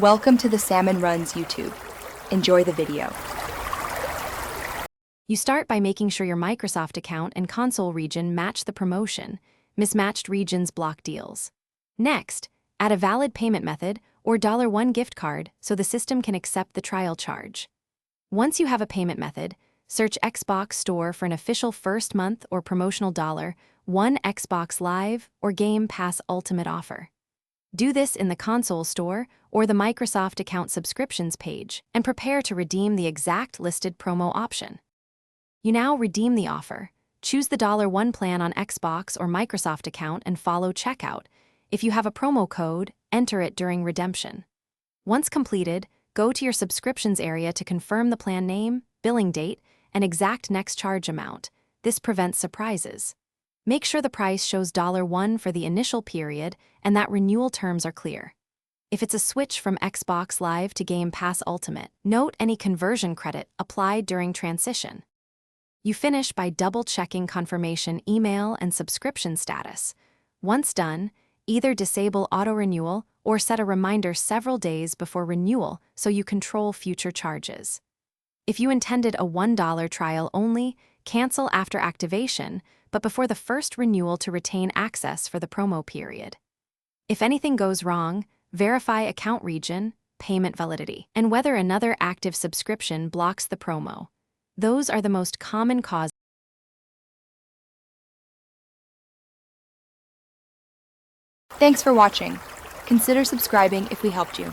Welcome to the Salmon Runs YouTube. Enjoy the video. You start by making sure your Microsoft account and console region match the promotion. Mismatched regions block deals. Next, add a valid payment method or $1 gift card so the system can accept the trial charge. Once you have a payment method, search Xbox Store for an official first month or promotional $1 Xbox Live or Game Pass Ultimate offer. Do this in the console store or the Microsoft account subscriptions page and prepare to redeem the exact listed promo option. You now redeem the offer. Choose the $1 plan on Xbox or Microsoft account and follow checkout. If you have a promo code, enter it during redemption. Once completed, go to your subscriptions area to confirm the plan name, billing date, and exact next charge amount. This prevents surprises. Make sure the price shows $1 for the initial period and that renewal terms are clear. If it's a switch from Xbox Live to Game Pass Ultimate, note any conversion credit applied during transition. You finish by double-checking confirmation email and subscription status. Once done, either disable auto-renewal or set a reminder several days before renewal so you control future charges. If you intended a $1 trial only, cancel after activation, but before the first renewal to retain access for the promo period. If anything goes wrong, verify account region, payment validity, and whether another active subscription blocks the promo. Those are the most common causes. Thanks for watching. Consider subscribing if we helped you.